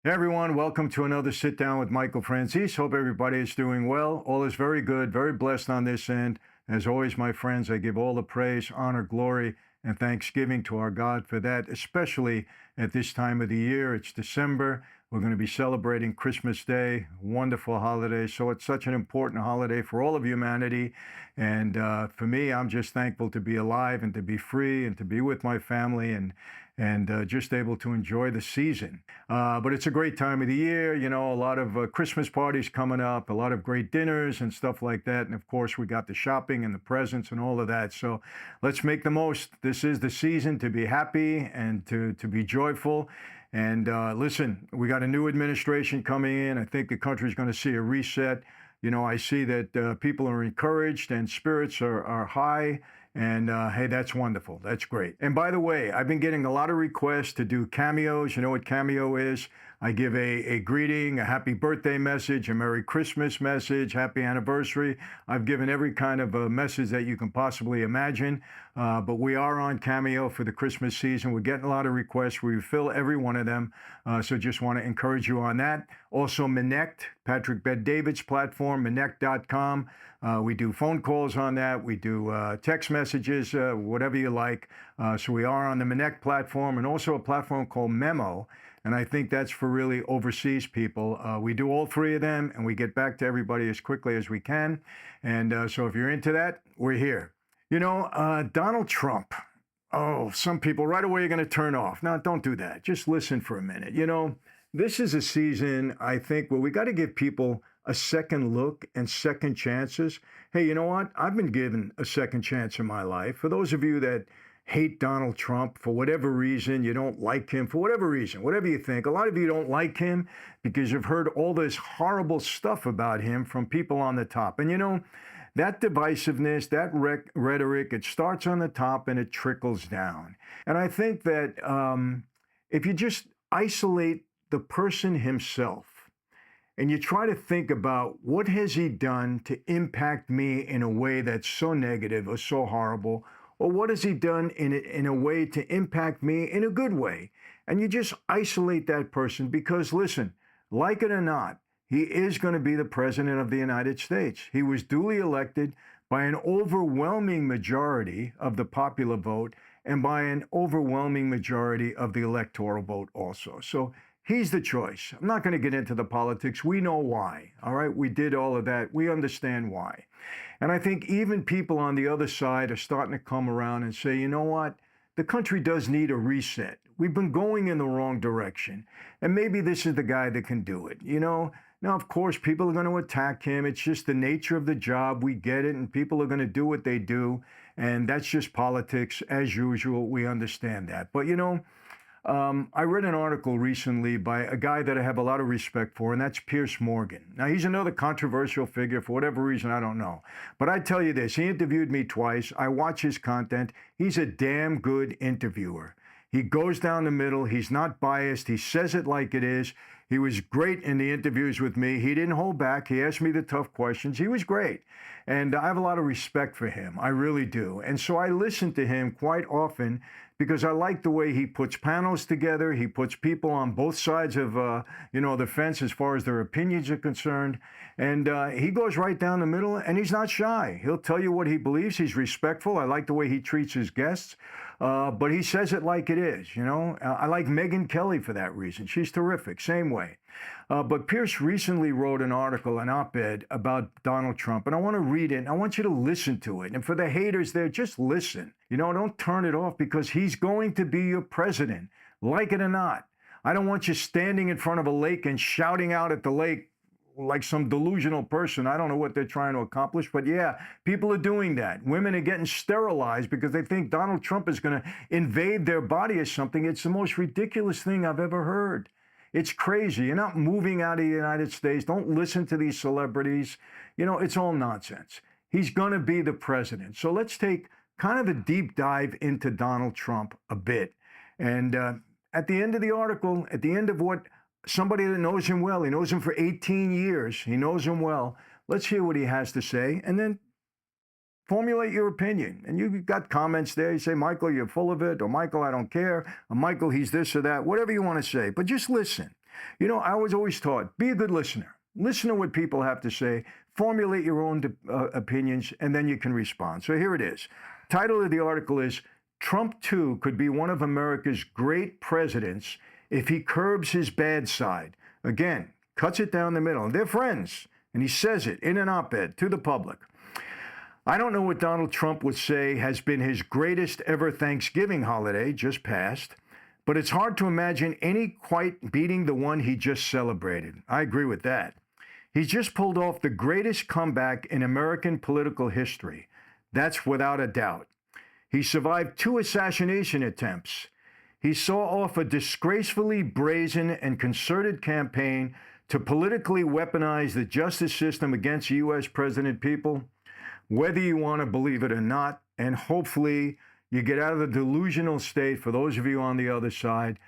Hey everyone, welcome to another sit down with Michael Franzese. Hope everybody is doing well. All is very good, very blessed on this end. As always, my friends, I give all the praise, honor, glory, and thanksgiving to our God for that, especially at this time of the year. It's December. We're going to be celebrating Christmas Day, wonderful holiday. So it's such an important holiday for all of humanity. And for me, I'm just thankful to be alive and to be free and to be with my family and just able to enjoy the season. But it's a great time of the year. You know, a lot of Christmas parties coming up, a lot of great dinners and stuff like that. And of course, we got the shopping and the presents and all of that. So let's make the most. This is the season to be happy and to be joyful. And listen, we got a new administration coming in. I think the country's going to see a reset. You know, I see that people are encouraged and spirits are high. And hey, that's wonderful. That's great. And by the way, I've been getting a lot of requests to do cameos. You know what cameo is? I give a greeting, a happy birthday message, a Merry Christmas message, happy anniversary. I've given every kind of a message that you can possibly imagine. But we are on Cameo for the Christmas season. We're getting a lot of requests. We fill every one of them. So just want to encourage you on that. Also, Minect, Patrick Bet-David's platform, Minect.com. We do phone calls on that. We do text messages, whatever you like. So we are on the Minect platform and also a platform called Memo. And I think that's for really overseas people. We do all three of them and we get back to everybody as quickly as we can. And so if you're into that, we're here. You know, Donald Trump. Oh, some people right away are going to turn off. No, don't do that. Just listen for a minute. You know, this is a season, I think, where we got to give people a second look and second chances. Hey, you know what? I've been given a second chance in my life. For those of you that hate Donald Trump for whatever reason, you don't like him for whatever reason, whatever you think, a lot of you don't like him because you've heard all this horrible stuff about him from people on the top. And you know, that divisiveness, that rhetoric, it starts on the top and it trickles down. And I think that if you just isolate the person himself and you try to think about what has he done to impact me in a way that's so negative or so horrible, or what has he done in a way to impact me in a good way, and you just isolate that person because, listen, like it or not, he is going to be the president of the United States. He was duly elected by an overwhelming majority of the popular vote and by an overwhelming majority of the electoral vote also. So he's the choice. I'm not going to get into the politics. We know why. All right. We did all of that. We understand why. And I think even people on the other side are starting to come around and say, you know what? The country does need a reset. We've been going in the wrong direction. And maybe this is the guy that can do it. You know, now, of course, people are going to attack him. It's just the nature of the job. We get it. And people are going to do what they do. And that's just politics as usual. We understand that. But, you know, I read an article recently by a guy that I have a lot of respect for, and that's Piers Morgan. Now, he's another controversial figure for whatever reason, I don't know. But I tell you this, he interviewed me twice. I watch his content. He's a damn good interviewer. He goes down the middle. He's not biased. He says it like it is. He was great in the interviews with me. He didn't hold back. He asked me the tough questions. He was great. And I have a lot of respect for him. I really do. And so I listen to him quite often because I like the way he puts panels together. He puts people on both sides of, the fence as far as their opinions are concerned. And he goes right down the middle, and he's not shy. He'll tell you what he believes. He's respectful. I like the way he treats his guests. But he says it like it is, you know. I like Megyn Kelly for that reason. She's terrific, same way. But Pierce recently wrote an article, an op-ed about Donald Trump, and I want to read it, and I want you to listen to it. And for the haters there, just listen. You know, don't turn it off because he's going to be your president, like it or not. I don't want you standing in front of a lake and shouting out at the lake like some delusional person. I don't know what they're trying to accomplish, but yeah, people are doing that. Women are getting sterilized because they think Donald Trump is going to invade their body or something. It's the most ridiculous thing I've ever heard. It's crazy. You're not moving out of the United States. Don't listen to these celebrities. You know, it's all nonsense. He's going to be the president. So let's take kind of a deep dive into Donald Trump a bit. And at the end of the article, at the end of what somebody that knows him well, he knows him for 18 years, he knows him well. Let's hear what he has to say and then formulate your opinion. And you've got comments there. You say, Michael, you're full of it, or Michael, I don't care, or Michael, he's this or that, whatever you want to say. But just listen. You know, I was always taught, be a good listener. Listen to what people have to say, formulate your own opinions, and then you can respond. So here it is. Title of the article is, Trump too could be one of America's great presidents if he curbs his bad side. Again, cuts it down the middle. And they're friends. And he says it in an op-ed to the public. I don't know what Donald Trump would say has been his greatest ever Thanksgiving holiday, just passed, but it's hard to imagine any quite beating the one he just celebrated. I agree with that. He's just pulled off the greatest comeback in American political history. That's without a doubt. He survived 2 assassination attempts. He saw off a disgracefully brazen and concerted campaign to politically weaponize the justice system against U.S. President people. Whether you want to believe it or not, and hopefully you get out of the delusional state, for those of you on the other side,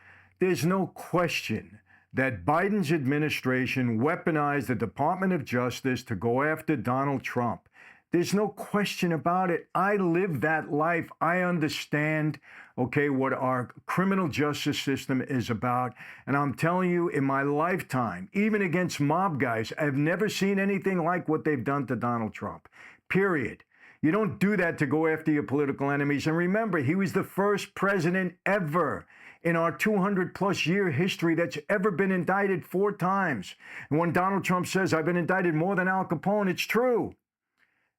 there's no question that Biden's administration weaponized the Department of Justice to go after Donald Trump. There's no question about it. I live that life. I understand, okay, what our criminal justice system is about. And I'm telling you, in my lifetime, even against mob guys, I've never seen anything like what they've done to Donald Trump. Period. You don't do that to go after your political enemies. And remember, he was the first president ever in our 200-plus year history that's ever been indicted 4 times. And when Donald Trump says, I've been indicted more than Al Capone, it's true.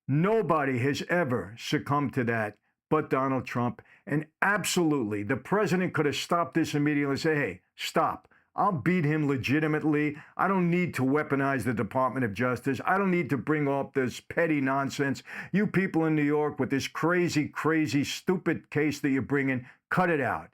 Nobody has ever succumbed to that but Donald Trump. And absolutely, the president could have stopped this immediately and said, hey, stop. I'll beat him legitimately. I don't need to weaponize the Department of Justice. I don't need to bring up this petty nonsense. You people in New York with this crazy, crazy, stupid case that you're bringing, cut it out.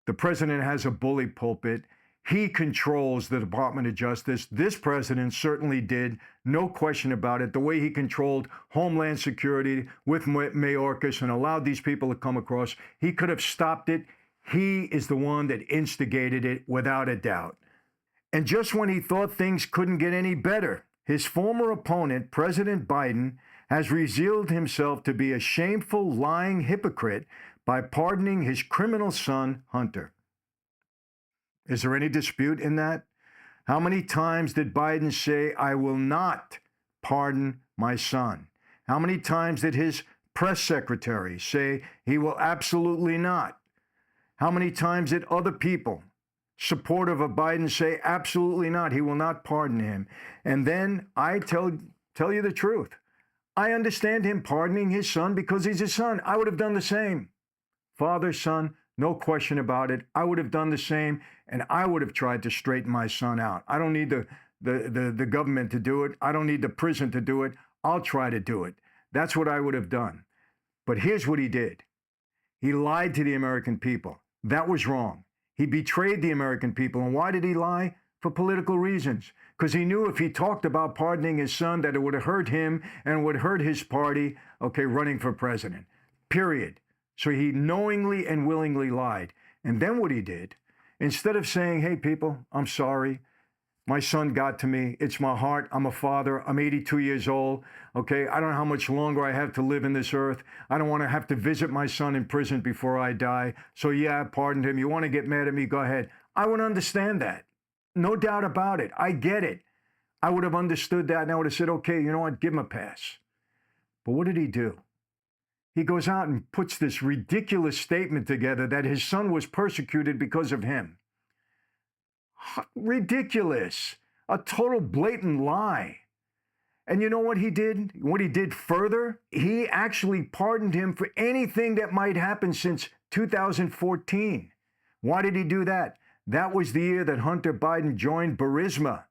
The president has a bully pulpit. He controls the Department of Justice. This president certainly did, no question about it. The way he controlled Homeland Security with Mayorkas and allowed these people to come across, he could have stopped it. He is the one that instigated it without a doubt. And just when he thought things couldn't get any better, his former opponent, President Biden, has revealed himself to be a shameful, lying hypocrite by pardoning his criminal son, Hunter. Is there any dispute in that? How many times did Biden say, I will not pardon my son? How many times did his press secretary say he will absolutely not? How many times did other people supportive of Biden say, absolutely not, he will not pardon him? And then I tell you the truth. I understand him pardoning his son because he's his son. I would have done the same. Father, son, no question about it. I would have done the same, and I would have tried to straighten my son out. I don't need the government to do it. I don't need the prison to do it. I'll try to do it. That's what I would have done. But here's what he did. He lied to the American people. That was wrong. He betrayed the American people. And why did he lie? For political reasons. Because he knew if he talked about pardoning his son, that it would have hurt him and would hurt his party, okay, running for president. Period. So he knowingly and willingly lied. And then what he did, instead of saying, hey, people, I'm sorry. My son got to me. It's my heart. I'm a father. I'm 82 years old. Okay, I don't know how much longer I have to live in this earth. I don't want to have to visit my son in prison before I die. So yeah, I pardoned him. You want to get mad at me? Go ahead. I would understand that. No doubt about it. I get it. I would have understood that and I would have said, okay, you know what? Give him a pass. But what did he do? He goes out and puts this ridiculous statement together that his son was persecuted because of him. Ridiculous. A total blatant lie. And you know what he did? What he did further? He actually pardoned him for anything that might happen since 2014. Why did he do that? That was the year that Hunter Biden joined Burisma.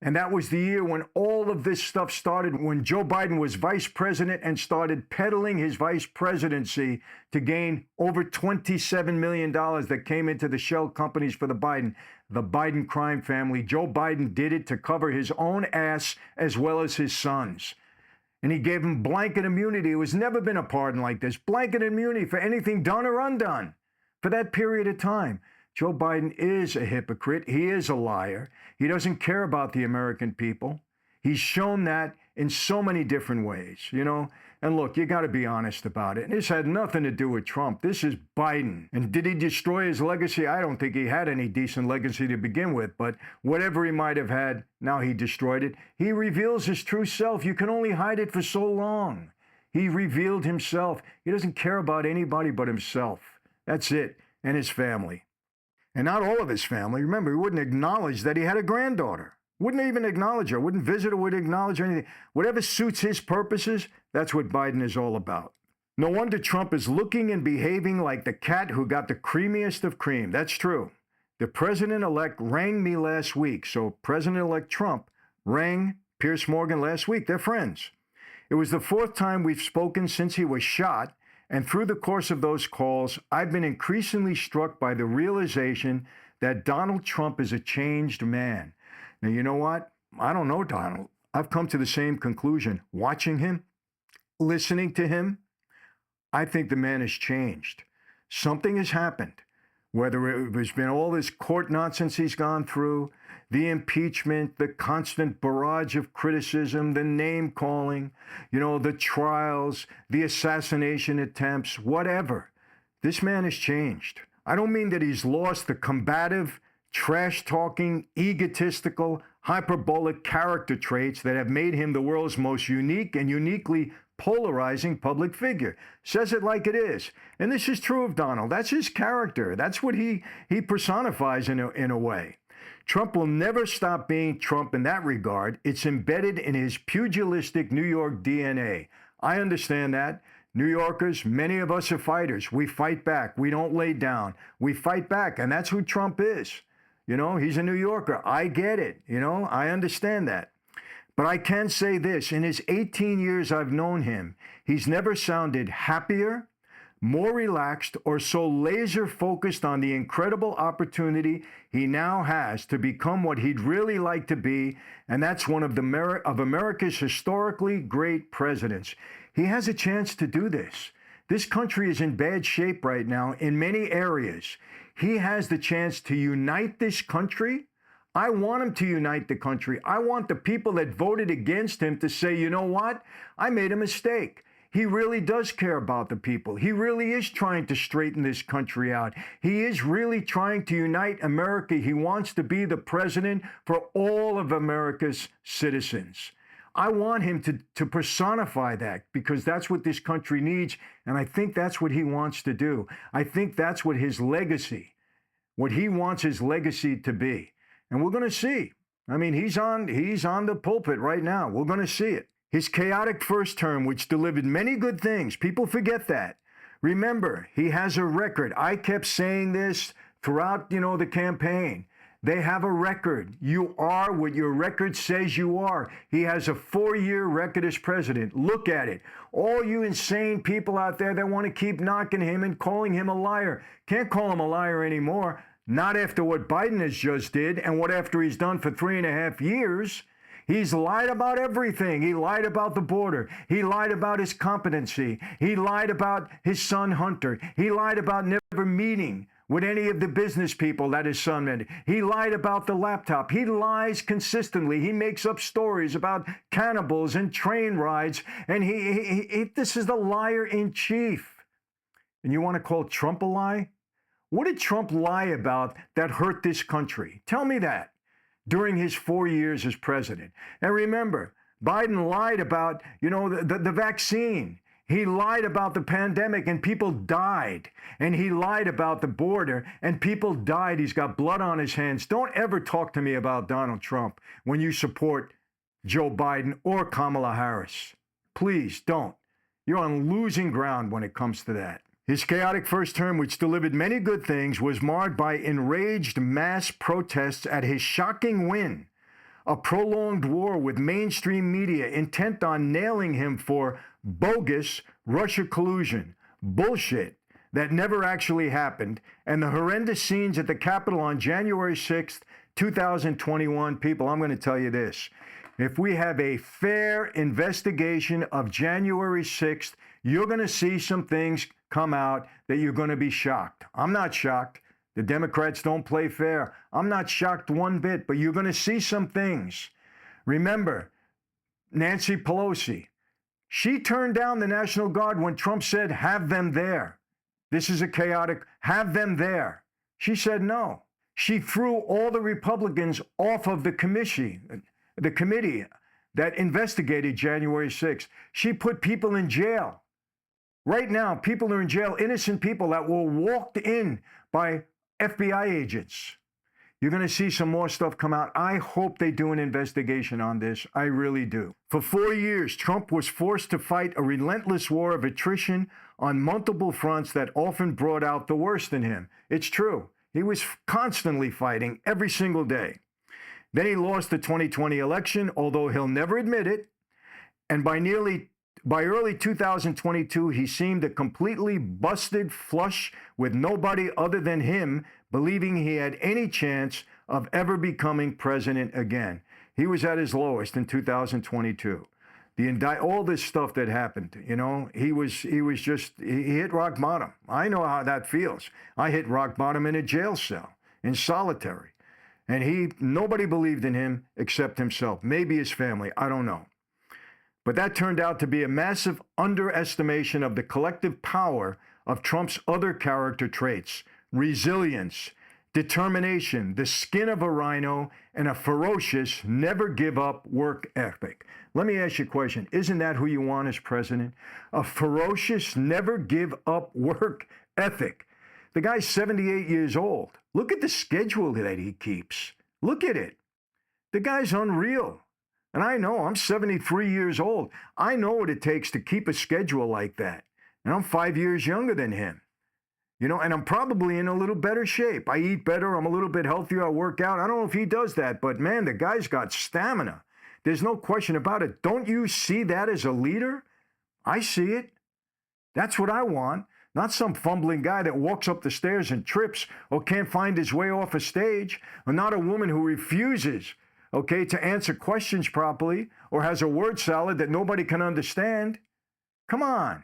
And that was the year when all of this stuff started, when Joe Biden was vice president and started peddling his vice presidency to gain over $27 million that came into the shell companies for the Biden crime family. Joe Biden did it to cover his own ass as well as his son's. And he gave him blanket immunity. It was never been a pardon like this. Blanket immunity for anything done or undone for that period of time. Joe Biden is a hypocrite. He is a liar. He doesn't care about the American people. He's shown that in so many different ways. You know, And look, you got to be honest about it. This had nothing to do with Trump. This is Biden. And did he destroy his legacy? I don't think he had any decent legacy to begin with, but whatever he might have had, now he destroyed it. He reveals his true self. You can only hide it for so long. He revealed himself. He doesn't care about anybody but himself. That's it, and his family. And not all of his family. Remember, he wouldn't acknowledge that he had a granddaughter. Wouldn't even acknowledge her, wouldn't visit her, wouldn't acknowledge her, anything. Whatever suits his purposes, that's what Biden is all about. No wonder Trump is looking and behaving like the cat who got the creamiest of cream. That's true. The president-elect rang me last week. So President-elect Trump rang Piers Morgan last week. They're friends. It was the fourth time we've spoken since he was shot. And through the course of those calls, I've been increasingly struck by the realization that Donald Trump is a changed man. Now, you know what? I don't know Donald. I've come to the same conclusion. Watching him, listening to him, I think the man has changed. Something has happened. Whether it has been all this court nonsense he's gone through, the impeachment, the constant barrage of criticism, the name calling, the trials, the assassination attempts, whatever. This man has changed. I don't mean that he's lost the combative, trash-talking, egotistical, hyperbolic character traits that have made him the world's most unique and uniquely polarizing public figure. Says it like it is. And this is true of Donald. That's his character. That's what he personifies in a way. Trump will never stop being Trump in that regard. It's embedded in his pugilistic New York DNA. I understand that. New Yorkers, many of us are fighters. We fight back. We don't lay down. We fight back. And that's who Trump is. He's a New Yorker. I get it. I understand that. But I can say this, in his 18 years I've known him, he's never sounded happier, more relaxed, or so laser focused on the incredible opportunity he now has to become what he'd really like to be, and that's one of America's historically great presidents. He has a chance to do this. This country is in bad shape right now in many areas. He has the chance to unite this country. I want him to unite the country. I want the people that voted against him to say, you know what? I made a mistake. He really does care about the people. He really is trying to straighten this country out. He is really trying to unite America. He wants to be the president for all of America's citizens. I want him to personify that because that's what this country needs. And I think that's what he wants to do. I think that's what his legacy, what he wants his legacy to be. And we're going to see. I mean, he's on the pulpit right now. We're going to see it. His chaotic first term, which delivered many good things. People forget that. Remember, he has a record. I kept saying this throughout, the campaign. They have a record. You are what your record says you are. He has a 4-year record as president. Look at it. All you insane people out there that want to keep knocking him and calling him a liar. Can't call him a liar anymore. Not after what Biden has just did and what after he's done for 3.5 years. He's lied about everything. He lied about the border. He lied about his competency. He lied about his son Hunter. He lied about never meeting with any of the business people that his son met. He lied about the laptop. He lies consistently. He makes up stories about cannibals and train rides. And this is the liar in chief. And you want to call Trump a lie? What did Trump lie about that hurt this country? Tell me that during his 4 years as president. And remember, Biden lied about, the vaccine. He lied about the pandemic and people died. And he lied about the border and people died. He's got blood on his hands. Don't ever talk to me about Donald Trump when you support Joe Biden or Kamala Harris. Please don't. You're on losing ground when it comes to that. His chaotic first term, which delivered many good things, was marred by enraged mass protests at his shocking win, a prolonged war with mainstream media intent on nailing him for bogus Russia collusion, bullshit that never actually happened, and the horrendous scenes at the Capitol on January 6th, 2021. People, I'm going to tell you this. If we have a fair investigation of January 6th, you're going to see some things come out that you're going to be shocked. I'm not shocked. The Democrats don't play fair. I'm not shocked one bit, but you're going to see some things. Remember, Nancy Pelosi, She turned down the National Guard when Trump said, have them there. This is a chaotic, have them there. She said no. She threw all the Republicans off of the committee that investigated January 6th. She put people in jail. Right now, people are in jail, innocent people that were walked in by FBI agents. You're going to see some more stuff come out. I hope they do an investigation on this. I really do. For 4 years, Trump was forced to fight a relentless war of attrition on multiple fronts that often brought out the worst in him. It's true. He was constantly fighting every single day. Then he lost the 2020 election, although he'll never admit it. And by early 2022, he seemed a completely busted flush with nobody other than him believing he had any chance of ever becoming president again. He was at his lowest in 2022. All this stuff that happened, he hit rock bottom. I know how that feels. I hit rock bottom in a jail cell, in solitary. And nobody believed in him except himself, maybe his family, I don't know. But that turned out to be a massive underestimation of the collective power of Trump's other character traits: resilience, determination, the skin of a rhino, and a ferocious, never give up work ethic. Let me ask you a question. Isn't that who you want as president? A ferocious, never give up work ethic. The guy's 78 years old. Look at the schedule that he keeps. Look at it. The guy's unreal. And I know, I'm 73 years old. I know what it takes to keep a schedule like that. And I'm 5 years younger than him. And I'm probably in a little better shape. I eat better. I'm a little bit healthier. I work out. I don't know if he does that, but man, the guy's got stamina. There's no question about it. Don't you see that as a leader? I see it. That's what I want. Not some fumbling guy that walks up the stairs and trips or can't find his way off a stage, or not a woman who refuses, to answer questions properly, or has a word salad that nobody can understand. Come on.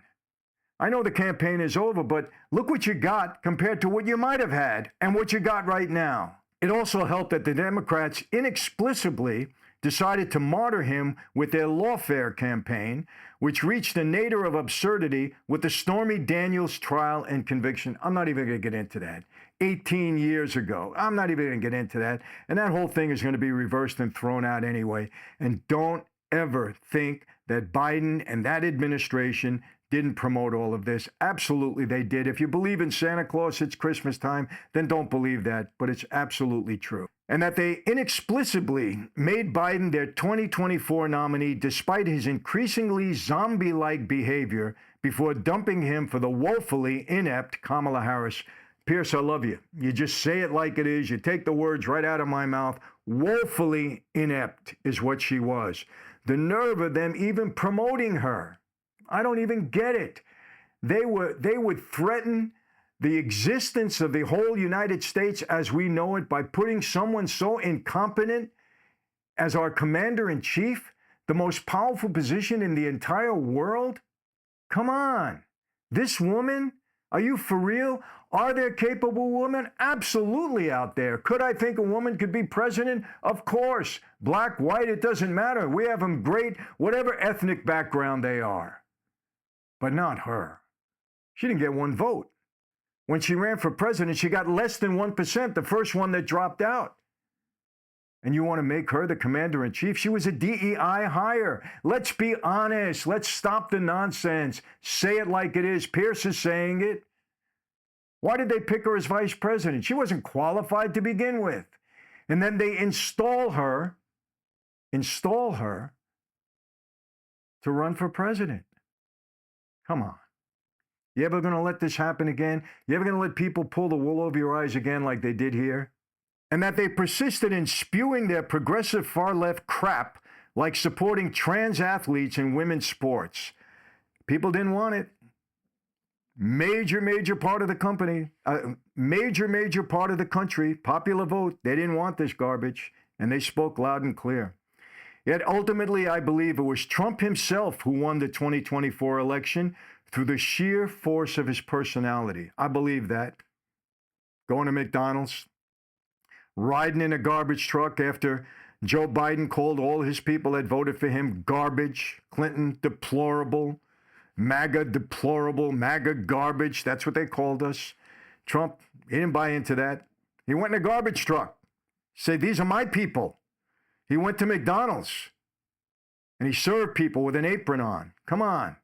I know the campaign is over, but look what you got compared to what you might have had and what you got right now. It also helped that the Democrats inexplicably decided to martyr him with their lawfare campaign, which reached a nadir of absurdity with the Stormy Daniels trial and conviction. I'm not even going to get into that. 18 years ago. I'm not even going to get into that. And that whole thing is going to be reversed and thrown out anyway. And don't ever think that Biden and that administration didn't promote all of this. Absolutely, they did. If you believe in Santa Claus, it's Christmas time, then don't believe that. But it's absolutely true. And that they inexplicably made Biden their 2024 nominee despite his increasingly zombie-like behavior before dumping him for the woefully inept Kamala Harris. Pierce, I love you. You just say it like it is. You take the words right out of my mouth. Woefully inept is what she was. The nerve of them even promoting her. I don't even get it. They would threaten the existence of the whole United States as we know it by putting someone so incompetent as our commander-in-chief, the most powerful position in the entire world? Come on. This woman? Are you for real? Are there capable women? Absolutely out there. Could I think a woman could be president? Of course. Black, white, it doesn't matter. We have them great, whatever ethnic background they are. But not her. She didn't get one vote. When she ran for president, she got less than 1%, the first one that dropped out. And you want to make her the commander-in-chief? She was a DEI hire. Let's be honest. Let's stop the nonsense. Say it like it is. Pierce is saying it. Why did they pick her as vice president? She wasn't qualified to begin with. And then they install her to run for president. Come on. You ever going to let this happen again? You ever going to let people pull the wool over your eyes again like they did here? And that they persisted in spewing their progressive far-left crap like supporting trans athletes in women's sports. People didn't want it. Major part of the company, major part of the country, popular vote, they didn't want this garbage, and they spoke loud and clear. Yet ultimately, I believe it was Trump himself who won the 2024 election through the sheer force of his personality. I believe that. Going to McDonald's, riding in a garbage truck after Joe Biden called all his people that voted for him garbage. Clinton, deplorable. MAGA, deplorable. MAGA, garbage. That's what they called us. Trump, he didn't buy into that. He went in a garbage truck. Said, these are my people. He went to McDonald's and he served people with an apron on. Come on.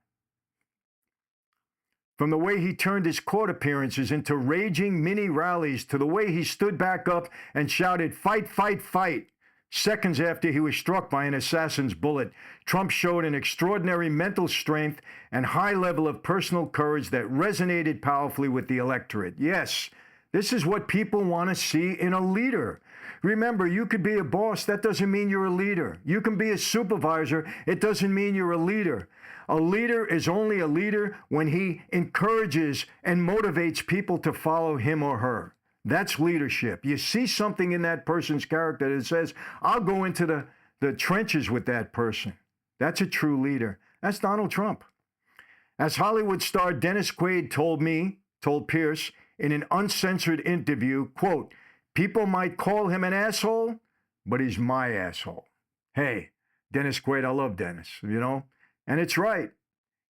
From the way he turned his court appearances into raging mini rallies to the way he stood back up and shouted, fight, fight, fight. Seconds after he was struck by an assassin's bullet, Trump showed an extraordinary mental strength and high level of personal courage that resonated powerfully with the electorate. Yes, this is what people want to see in a leader. Remember, you could be a boss. That doesn't mean you're a leader. You can be a supervisor. It doesn't mean you're a leader. A leader is only a leader when he encourages and motivates people to follow him or her. That's leadership. You see something in that person's character that says, I'll go into the trenches with that person. That's a true leader. That's Donald Trump. As Hollywood star Dennis Quaid told Piers in an uncensored interview, quote, people might call him an asshole, but he's my asshole. Hey, Dennis Quaid, I love Dennis, you know? And it's right.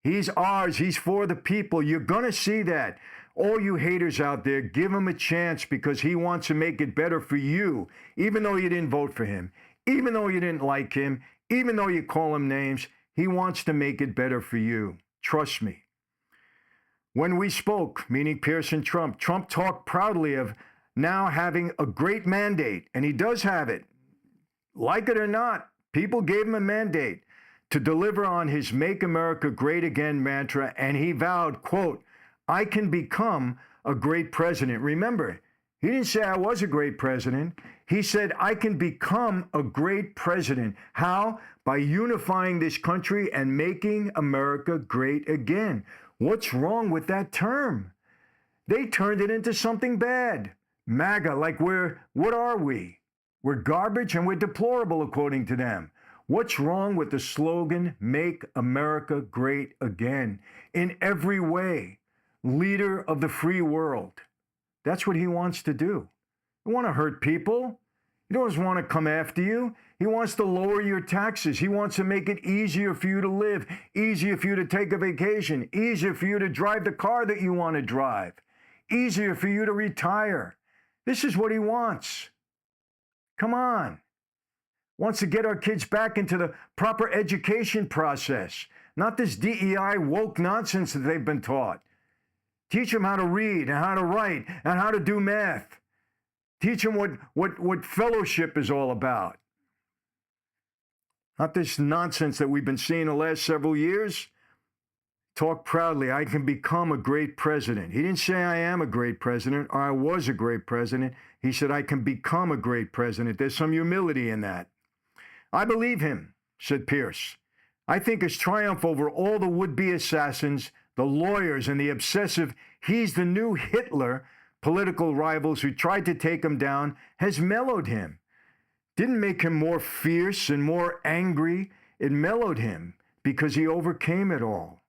He's ours. He's for the people. You're going to see that. All you haters out there, give him a chance because he wants to make it better for you, even though you didn't vote for him, even though you didn't like him, even though you call him names. He wants to make it better for you. Trust me. When we spoke, meaning Piers and Trump talked proudly of now having a great mandate, and he does have it. Like it or not, people gave him a mandate to deliver on his Make America Great Again mantra, and he vowed, quote, I can become a great president. Remember, he didn't say I was a great president. He said, I can become a great president. How? By unifying this country and making America great again. What's wrong with that term? They turned it into something bad. MAGA, like what are we? We're garbage and we're deplorable according to them. What's wrong with the slogan, Make America Great Again? In every way, leader of the free world. That's what he wants to do. He doesn't want to hurt people. He doesn't want to come after you. He wants to lower your taxes. He wants to make it easier for you to live, easier for you to take a vacation, easier for you to drive the car that you want to drive, easier for you to retire. This is what he wants. Come on. Wants to get our kids back into the proper education process, not this DEI woke nonsense that they've been taught. Teach them how to read and how to write and how to do math. Teach them what fellowship is all about. Not this nonsense that we've been seeing the last several years. Talk proudly, I can become a great president. He didn't say I am a great president or I was a great president. He said I can become a great president. There's some humility in that. I believe him, said Piers. I think his triumph over all the would-be assassins, the lawyers, and the obsessive, he's the new Hitler, political rivals who tried to take him down, has mellowed him. Didn't make him more fierce and more angry. It mellowed him because he overcame it all.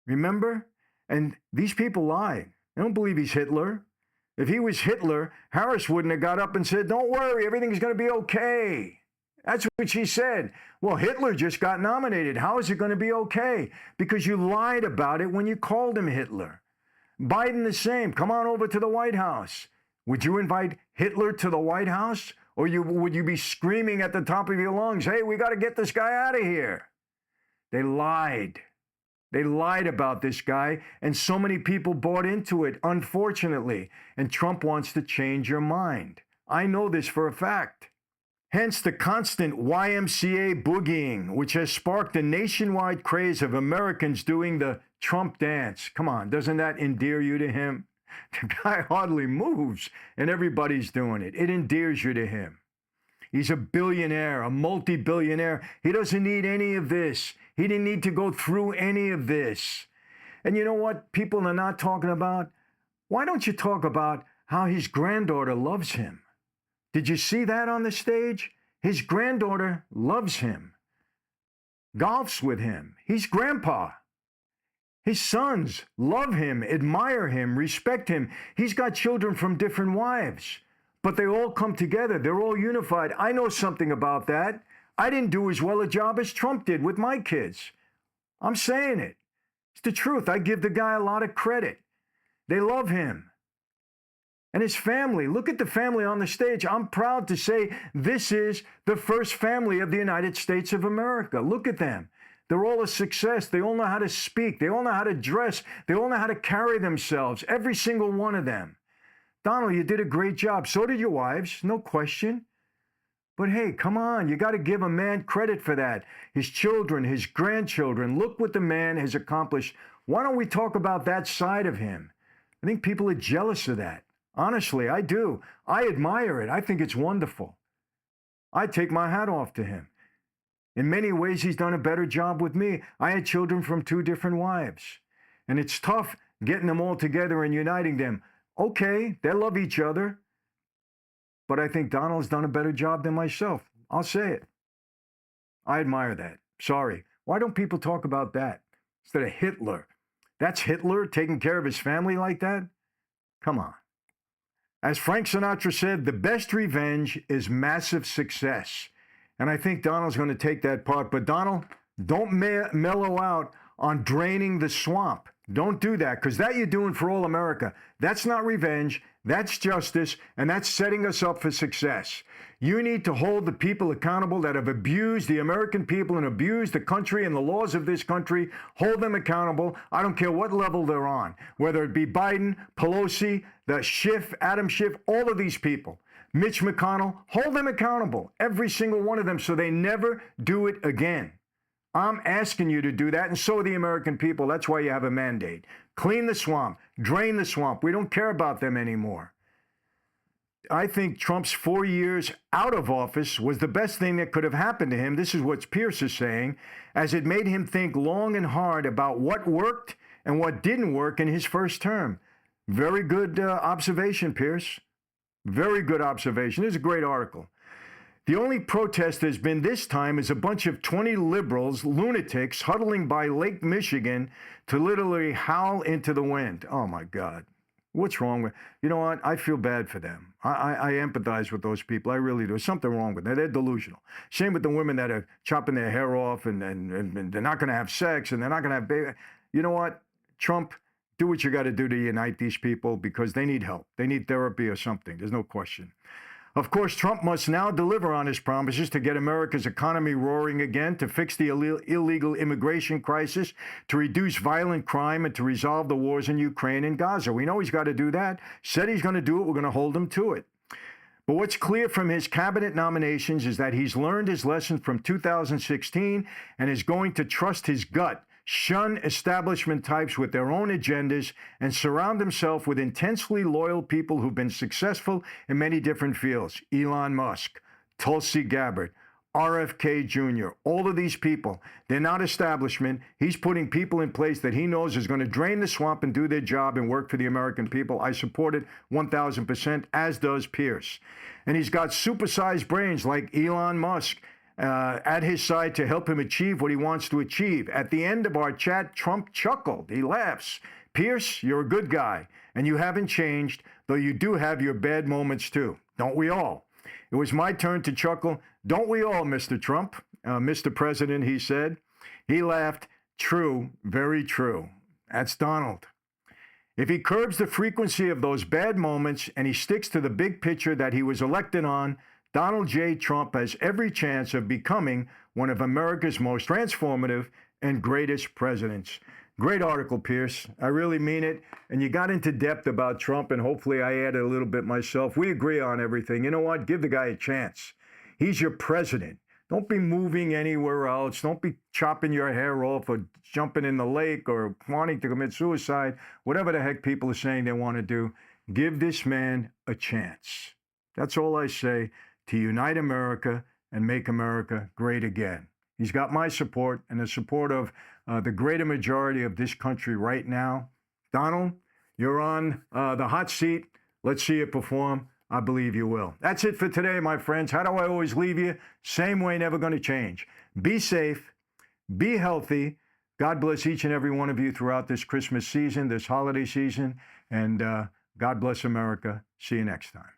Remember? And these people lie. They don't believe he's Hitler. If he was Hitler, Harris wouldn't have got up and said, don't worry, everything's going to be okay. That's what she said. Well, Hitler just got nominated. How is it going to be okay? Because you lied about it when you called him Hitler. Biden the same. Come on over to the White House. Would you invite Hitler to the White House? Or would you be screaming at the top of your lungs, hey, we got to get this guy out of here? They lied. They lied about this guy, and so many people bought into it, unfortunately. And Trump wants to change your mind. I know this for a fact. Hence the constant YMCA boogieing, which has sparked a nationwide craze of Americans doing the Trump dance. Come on, doesn't that endear you to him? The guy hardly moves, and everybody's doing it. It endears you to him. He's a billionaire, a multi-billionaire. He doesn't need any of this. He didn't need to go through any of this. And you know what people are not talking about? Why don't you talk about how his granddaughter loves him? Did you see that on the stage? His granddaughter loves him, golfs with him. He's grandpa. His sons love him, admire him, respect him. He's got children from different wives. but they all come together. They're all unified. I know something about that. I didn't do as well a job as Trump did with my kids. I'm saying it. It's the truth. I give the guy a lot of credit. They love him. And his family. Look at the family on the stage. I'm proud to say this is the first family of the United States of America. Look at them. They're all a success. They all know how to speak. They all know how to dress. They all know how to carry themselves. Every single one of them. Donald, you did a great job. So did your wives, no question. But hey, come on, you got to give a man credit for that. His children, his grandchildren, look what the man has accomplished. Why don't we talk about that side of him? I think people are jealous of that. Honestly, I do. I admire it. I think it's wonderful. I take my hat off to him. In many ways, he's done a better job with me. I had children from 2 different wives. And it's tough getting them all together and uniting them. Okay, they love each other. But I think Donald's done a better job than myself. I'll say it. I admire that. Sorry. Why don't people talk about that instead of Hitler? That's Hitler taking care of his family like that? Come on. As Frank Sinatra said, the best revenge is massive success. And I think Donald's going to take that part. But Donald, don't mellow out on draining the swamp. Don't do that, because that you're doing for all America. That's not revenge. That's justice, and that's setting us up for success. You need to hold the people accountable that have abused the American people and abused the country and the laws of this country. Hold them accountable. I don't care what level they're on, whether it be Biden, Pelosi, the Schiff, Adam Schiff, all of these people. Mitch McConnell, hold them accountable, every single one of them, so they never do it again. I'm asking you to do that, and so are the American people. That's why you have a mandate. Clean the swamp. Drain the swamp. We don't care about them anymore. I think Trump's 4 years out of office was the best thing that could have happened to him. This is what Piers is saying, as it made him think long and hard about what worked and what didn't work in his first term. Very good observation, Piers. Very good observation. This is a great article. The only protest there's been this time is a bunch of 20 liberals, lunatics, huddling by Lake Michigan to literally howl into the wind. Oh, my God. What's wrong with... You know what? I feel bad for them. I empathize with those people. I really do. There's something wrong with them. They're delusional. Same with the women that are chopping their hair off and they're not going to have sex and they're not going to have baby. You know what? Trump, do what you got to do to unite these people, because they need help. They need therapy or something. There's no question. Of course, Trump must now deliver on his promises to get America's economy roaring again, to fix the illegal immigration crisis, to reduce violent crime, and to resolve the wars in Ukraine and Gaza. We know he's got to do that. Said he's going to do it. We're going to hold him to it. But what's clear from his cabinet nominations is that he's learned his lesson from 2016 and is going to trust his gut, shun establishment types with their own agendas, and surround himself with intensely loyal people who've been successful in many different fields. Elon Musk, Tulsi Gabbard, RFK Jr., all of these people, they're not establishment. He's putting people in place that he knows is going to drain the swamp and do their job and work for the American people. I support it 1,000%, as does Piers. And he's got supersized brains like Elon Musk at his side to help him achieve what he wants to achieve. At the end of our chat, Trump chuckled. He laughs. Piers, you're a good guy, and you haven't changed, though you do have your bad moments too. Don't we all? It was my turn to chuckle. Don't we all, Mr. Trump? Mr. President, he said. He laughed. True, very true. That's Donald. If he curbs the frequency of those bad moments and he sticks to the big picture that he was elected on, Donald J. Trump has every chance of becoming one of America's most transformative and greatest presidents. Great article, Piers. I really mean it. And you got into depth about Trump, and hopefully I added a little bit myself. We agree on everything. You know what? Give the guy a chance. He's your president. Don't be moving anywhere else. Don't be chopping your hair off or jumping in the lake or wanting to commit suicide. Whatever the heck people are saying they want to do, give this man a chance. That's all I say. To unite America and make America great again. He's got my support and the support of the greater majority of this country right now. Donald, you're on the hot seat. Let's see you perform. I believe you will. That's it for today, my friends. How do I always leave you? Same way, never going to change. Be safe. Be healthy. God bless each and every one of you throughout this Christmas season, this holiday season. And God bless America. See you next time.